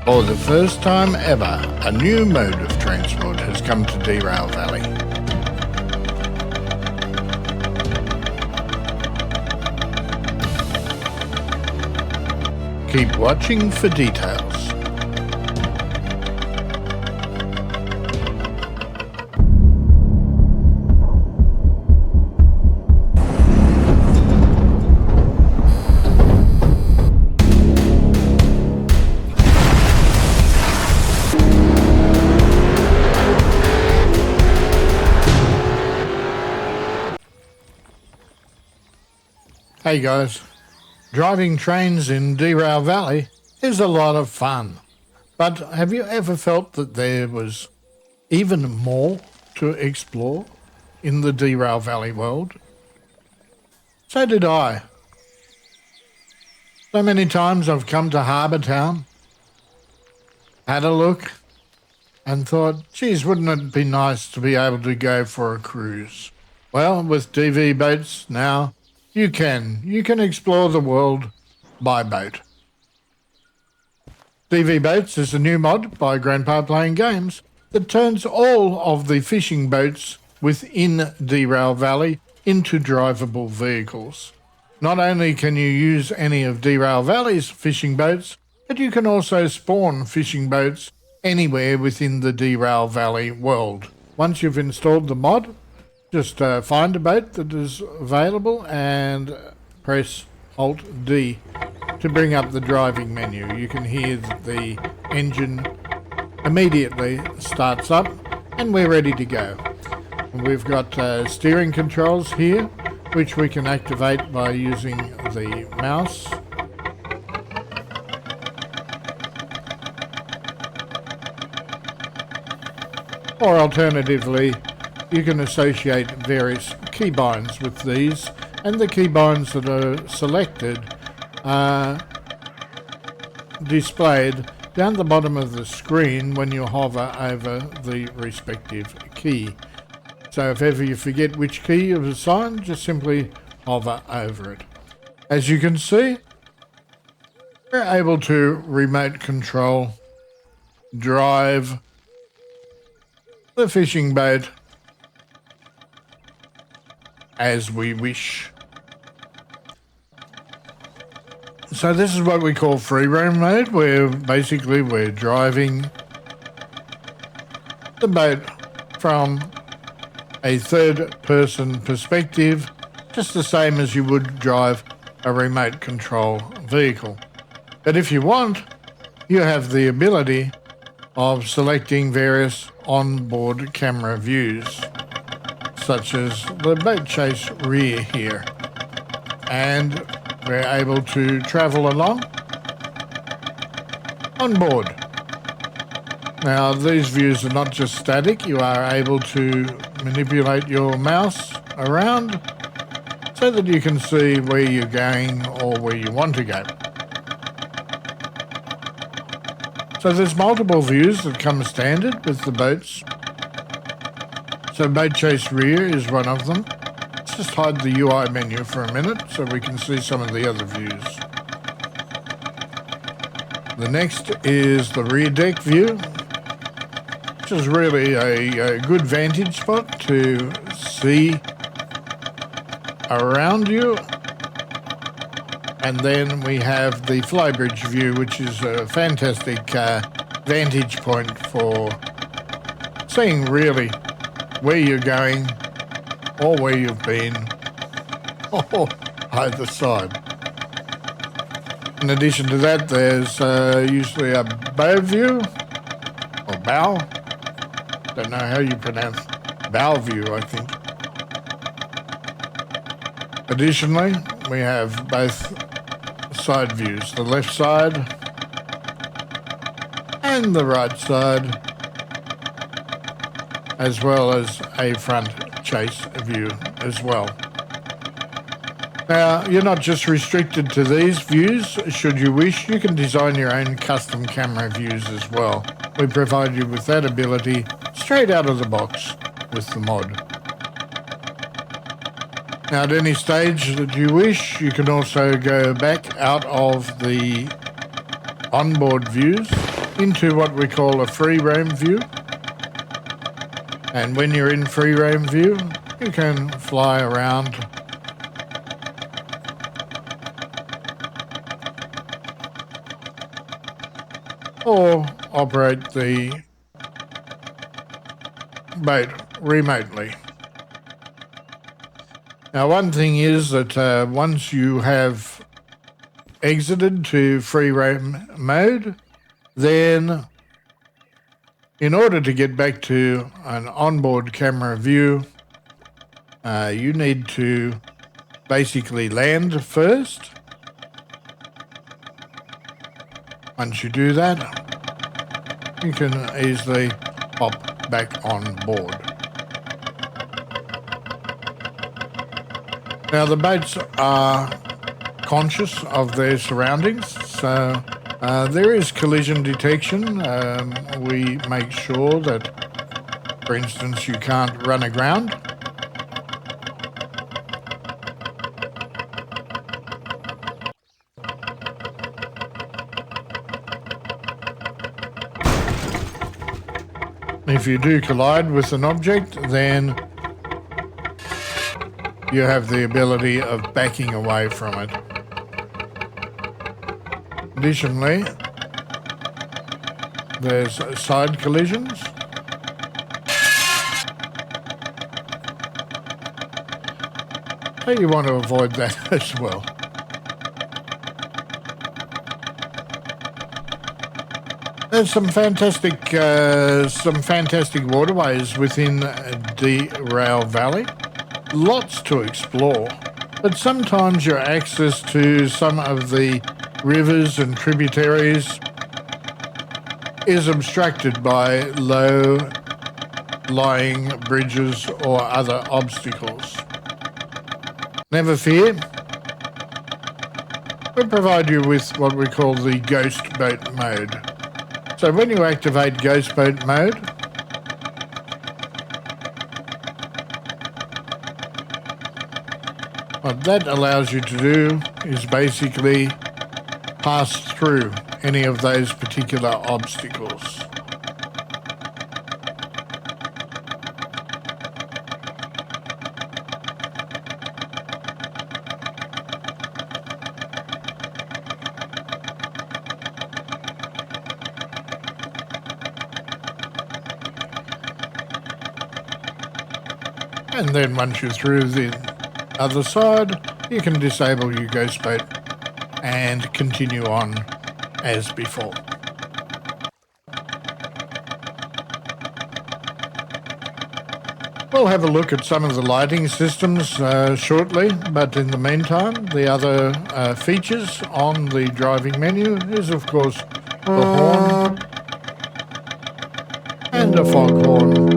For the first time ever, a new mode of transport has come to Derail Valley. Keep watching for details. Hey guys, driving trains in Derail Valley is a lot of fun, but have you ever felt that there was even more to explore in the Derail Valley world? So did I. So many times I've come to Harbour Town, had a look, and thought, geez, wouldn't it be nice to be able to go for a cruise? Well, with DV boats now, you can explore the world by boat. DV Boats is a new mod by Grandpa Playing Games that turns all of the fishing boats within Derail Valley into drivable vehicles. Not only can you use any of Derail Valley's fishing boats, but you can also spawn fishing boats anywhere within the Derail Valley world. Once you've installed the mod, just find a boat that is available and press Alt D to bring up the driving menu. You can hear that the engine immediately starts up and we're ready to go. We've got steering controls here, which we can activate by using the mouse. Or alternatively, you can associate various keybinds with these, and the keybinds that are selected are displayed down the bottom of the screen when you hover over the respective key. So if ever you forget which key you've assigned, just simply hover over it. As you can see, we're able to remote control, drive the fishing boat as we wish. So this is what we call free roam mode, where basically we're driving the boat from a third person perspective, just the same as you would drive a remote control vehicle. But if you want, you have the ability of selecting various onboard camera views, such as the boat chase rear here, and we're able to travel along on board. Now these views are not just static, you are able to manipulate your mouse around so that you can see where you're going or where you want to go. So there's multiple views that come standard with the boats. So boat chase rear is one of them. Let's just hide the UI menu for a minute so we can see some of the other views. The next is the rear deck view, which is really a good vantage spot to see around you. And then we have the flybridge view, which is a fantastic vantage point for seeing really where you're going or where you've been or either side. In addition to that, there's usually a bow view or bow. Don't know how you pronounce bow view, I think. Additionally, we have both side views, the left side and the right side, as well as a front chase view as well. Now, you're not just restricted to these views. Should you wish, you can design your own custom camera views as well. We provide you with that ability straight out of the box with the mod. Now, at any stage that you wish, you can also go back out of the onboard views into what we call a free roam view. And when you're in free roam view, you can fly around or operate the boat remotely. Now, one thing is that once you have exited to free roam mode, then in order to get back to an onboard camera view, you need to basically land first. Once you do that, you can easily pop back on board. Now, the boats are conscious of their surroundings, so there is collision detection. We make sure that, for instance, you can't run aground. If you do collide with an object, then you have the ability of backing away from it. Additionally, there's side collisions. So you want to avoid that as well. There's some fantastic waterways within Derail Valley. Lots to explore, but sometimes your access to some of the rivers and tributaries is obstructed by low-lying bridges or other obstacles. Never fear. We provide you with what we call the ghost boat mode. So when you activate ghost boat mode, what that allows you to do is basically pass through any of those particular obstacles. And then once you're through the other side, you can disable your ghost boat and continue on as before. We'll have a look at some of the lighting systems shortly, but in the meantime, the other features on the driving menu is, of course, the horn and a foghorn.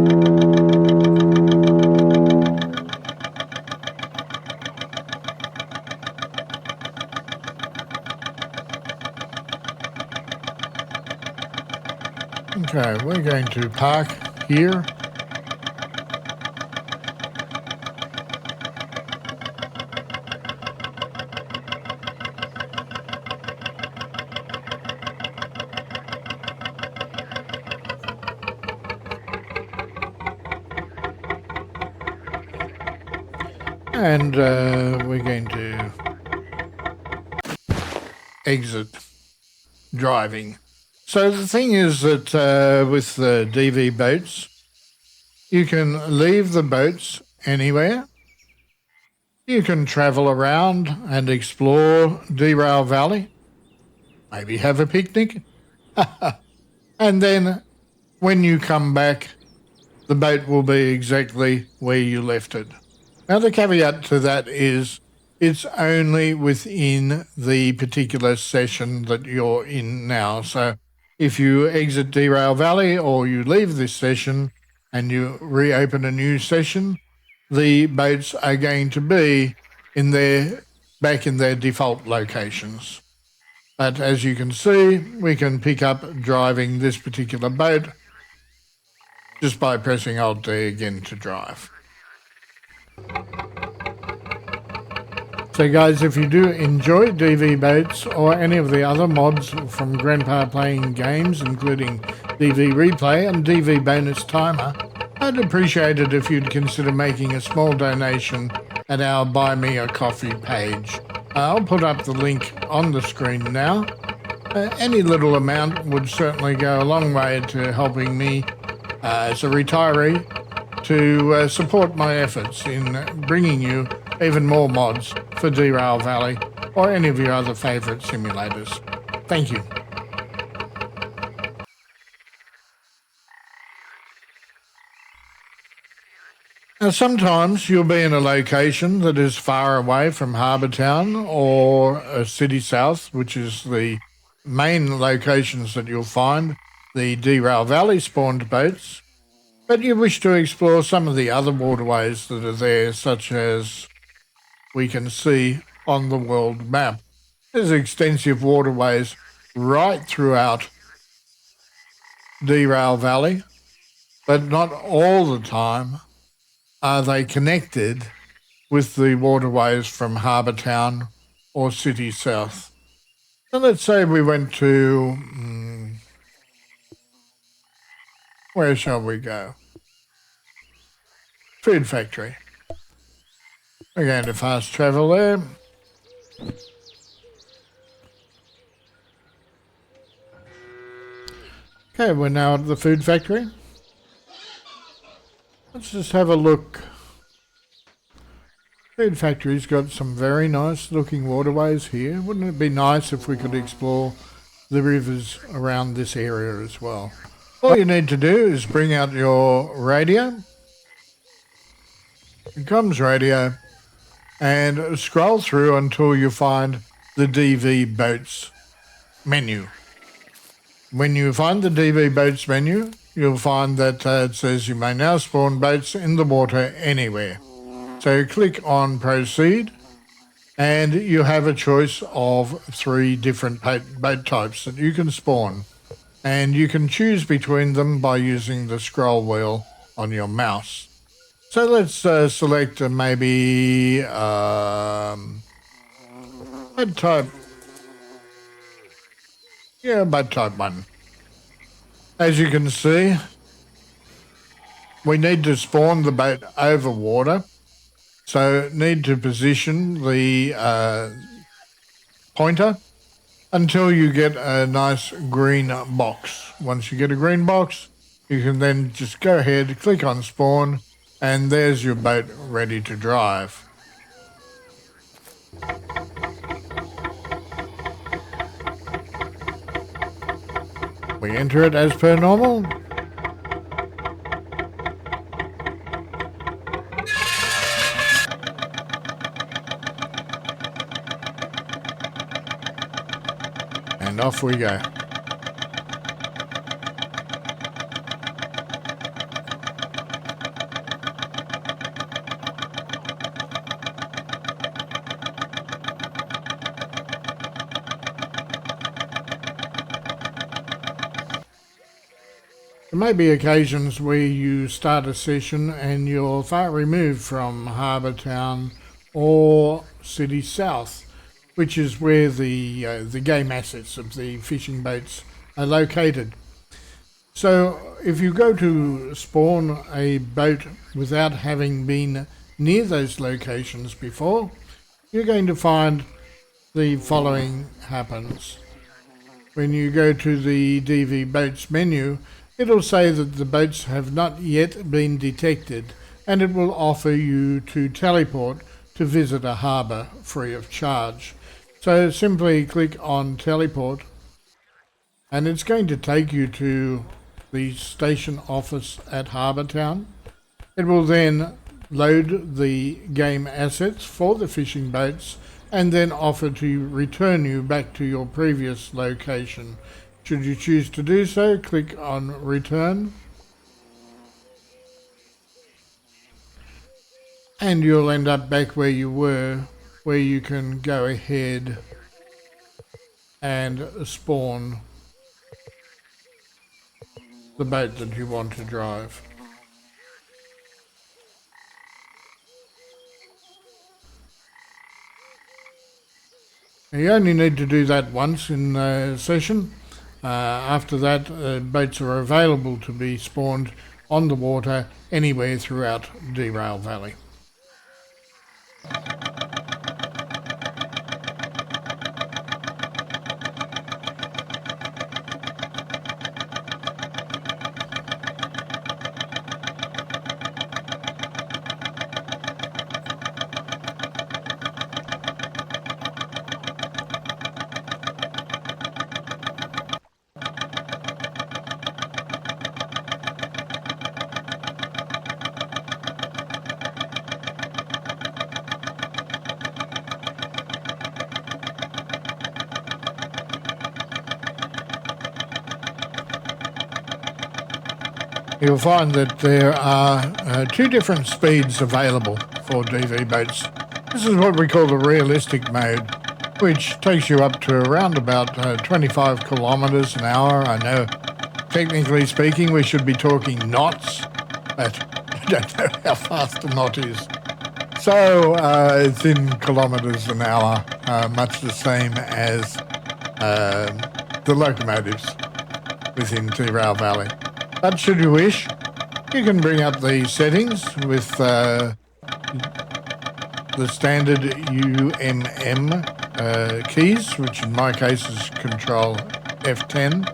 Okay, we're going to park here. And we're going to exit driving. So the thing is that with the DV boats, you can leave the boats anywhere. You can travel around and explore Derail Valley, maybe have a picnic, and then when you come back, the boat will be exactly where you left it. Now, the caveat to that is it's only within the particular session that you're in now. So if you exit Derail Valley or you leave this session and you reopen a new session, the boats are going to be back in their default locations. But as you can see, we can pick up driving this particular boat just by pressing Alt D again to drive. So guys, if you do enjoy DV boats or any of the other mods from Grandpa Playing Games, including DV Replay and DV Bonus Timer, I'd appreciate it if you'd consider making a small donation at our Buy Me a Coffee page. I'll put up the link on the screen now. Any little amount would certainly go a long way to helping me as a retiree to support my efforts in bringing you even more mods for Derail Valley or any of your other favourite simulators. Thank you. Now, sometimes you'll be in a location that is far away from Harbour Town or City South, which is the main locations that you'll find the Derail Valley spawned boats, but you wish to explore some of the other waterways that are there, such as we can see on the world map. There's extensive waterways right throughout Derail Valley, but not all the time are they connected with the waterways from Harbour Town or City South. So let's say we went to, where shall we go? Food Factory. We're going to fast travel there. Okay, we're now at the Food Factory. Let's just have a look. Food Factory's got some very nice looking waterways here. Wouldn't it be nice if we could explore the rivers around this area as well? All you need to do is bring out your radio, your comms radio, and scroll through until you find the DV Boats menu. When you find the DV Boats menu, you'll find that it says you may now spawn boats in the water anywhere. So click on Proceed, and you have a choice of 3 different boat types that you can spawn. And you can choose between them by using the scroll wheel on your mouse. So let's select maybe boat type. Yeah, boat type 1. As you can see, we need to spawn the boat over water. So need to position the pointer until you get a nice green box. Once you get a green box, you can then just go ahead, click on spawn, and there's your boat ready to drive. We enter it as per normal. And off we go. There may be occasions where you start a session and you're far removed from Harbour Town or City South, which is where the game assets of the fishing boats are located. So if you go to spawn a boat without having been near those locations before, you're going to find the following happens. When you go to the DV Boats menu, it'll say that the boats have not yet been detected, and it will offer you to teleport to visit a harbour free of charge. So simply click on teleport, and it's going to take you to the station office at Harbour Town. It will then load the game assets for the fishing boats and then offer to return you back to your previous location. Should you choose to do so, click on return. And you'll end up back where you were, where you can go ahead and spawn the boat that you want to drive. You only need to do that once in a session. After that, boats are available to be spawned on the water anywhere throughout Derail Valley. You'll find that there are two different speeds available for DV boats. This is what we call the realistic mode, which takes you up to around about 25 kilometres an hour. I know, technically speaking, we should be talking knots, but I don't know how fast a knot is. So it's in kilometres an hour, much the same as the locomotives within Derail Valley. But should you wish, you can bring up the settings with the standard UMM keys, which in my case is Control F10.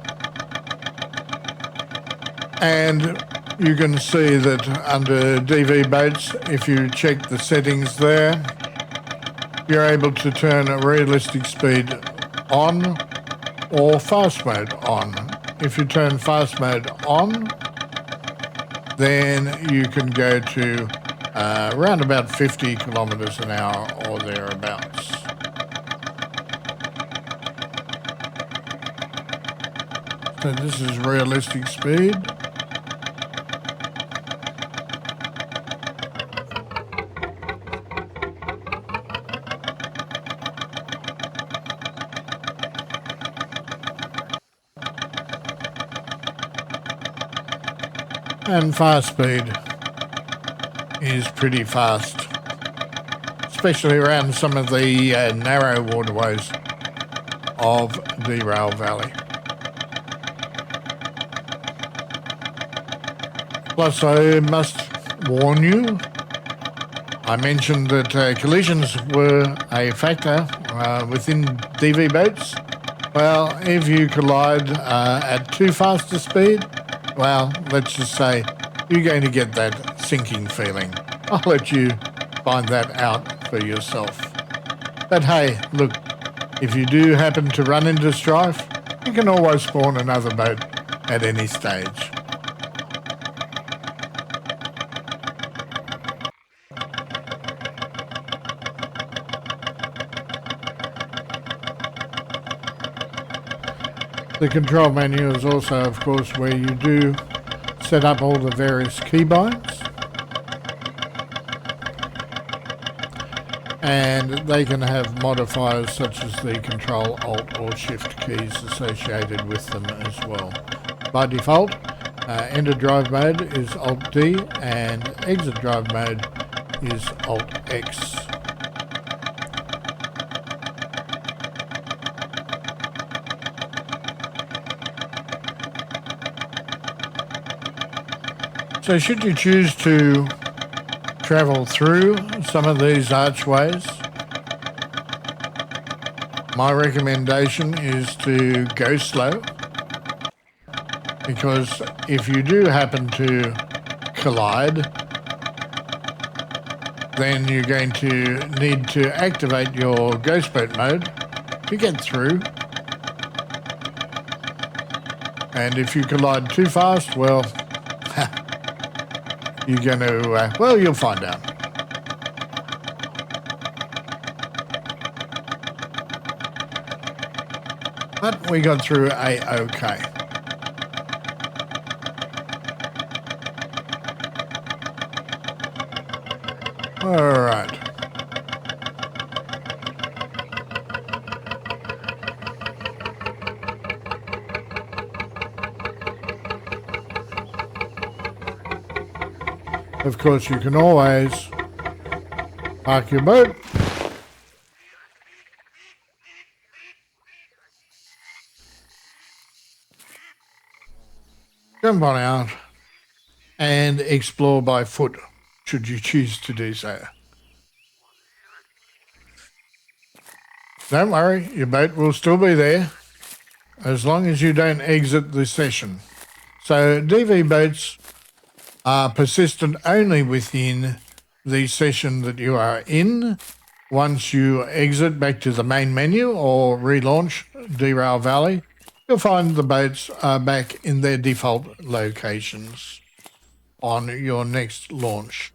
And you can see that under DV boats, if you check the settings there, you're able to turn a realistic speed on or fast mode on. If you turn fast mode on, then you can go to around about 50 kilometres an hour or thereabouts. So this is realistic speed. And fast speed is pretty fast, especially around some of the narrow waterways of Derail Valley. Plus, I must warn you, I mentioned that collisions were a factor within DV boats. Well, if you collide at too fast a speed, well, let's just say you're going to get that sinking feeling. I'll let you find that out for yourself. But hey, look, if you do happen to run into strife, you can always spawn another boat at any stage. The control menu is also, of course, where you do set up all the various keybinds. And they can have modifiers such as the Control, Alt or Shift keys associated with them as well. By default, enter drive mode is Alt D and exit drive mode is Alt X. So should you choose to travel through some of these archways, my recommendation is to go slow, because if you do happen to collide, then you're going to need to activate your ghost boat mode to get through. And if you collide too fast, well, you're going to, well, you'll find out. But we got through A-OK. All right. Of course, you can always park your boat jump on out and explore by foot, should you choose to do so. Don't worry, your boat will still be there as long as you don't exit the session. So DV boats are persistent only within the session that you are in. Once you exit back to the main menu or relaunch Derail Valley, you'll find the boats are back in their default locations on your next launch.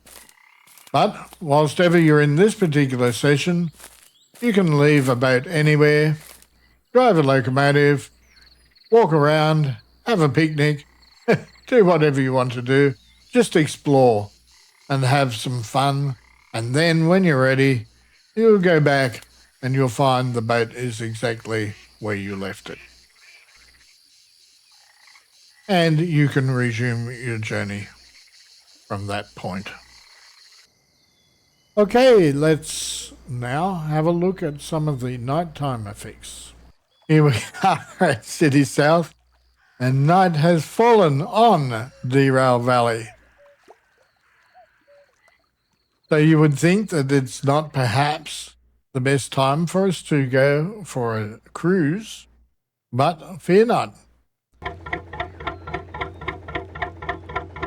But whilst ever you're in this particular session, you can leave a boat anywhere, drive a locomotive, walk around, have a picnic, do whatever you want to do. Just explore and have some fun. And then when you're ready, you'll go back and you'll find the boat is exactly where you left it. And you can resume your journey from that point. Okay, let's now have a look at some of the nighttime effects. Here we are at City South, and night has fallen on Derail Valley. So you would think that it's not perhaps the best time for us to go for a cruise, but fear not,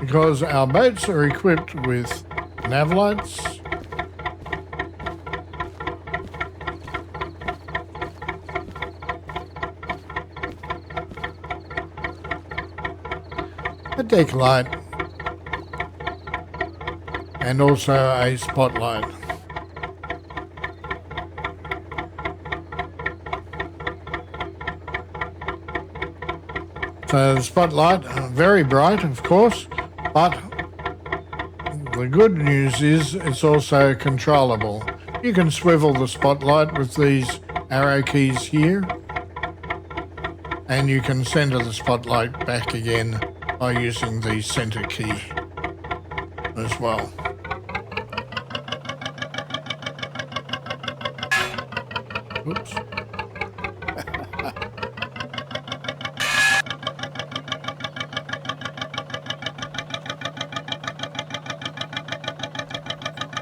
because our boats are equipped with nav lights, a deck light, and also a spotlight. So the spotlight, very bright, of course, but the good news is it's also controllable. You can swivel the spotlight with these arrow keys here, and you can center the spotlight back again by using the center key as well. Oops.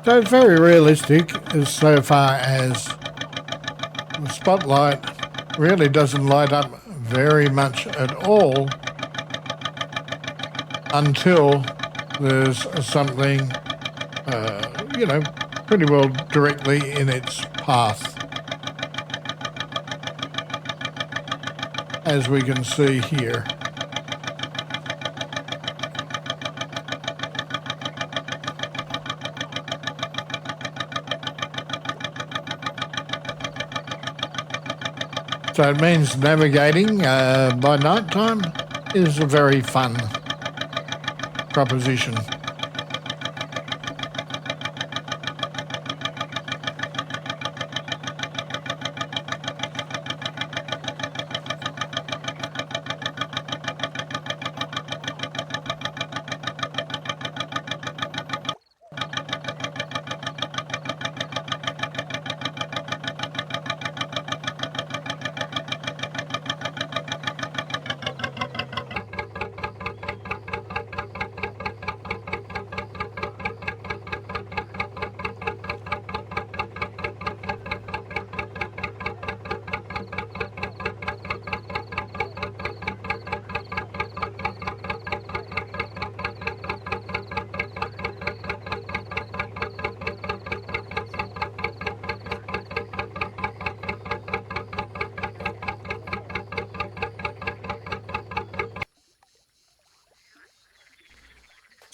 So it's very realistic as so far as the spotlight really doesn't light up very much at all until there's something, pretty well directly in its path. As we can see here. So it means navigating by night time is a very fun proposition.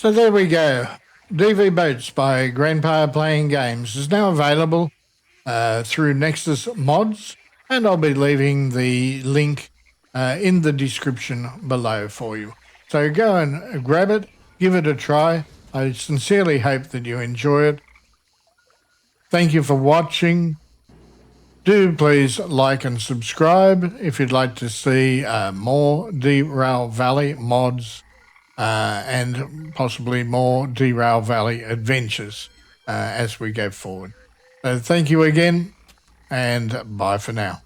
So there we go. DV Boats by Grandpa Playing Games is now available through Nexus Mods, and I'll be leaving the link in the description below for you. So go and grab it, give it a try. I sincerely hope that you enjoy it. Thank you for watching. Do please like and subscribe if you'd like to see more Derail Valley mods and possibly more Derail Valley adventures as we go forward. So thank you again, and bye for now.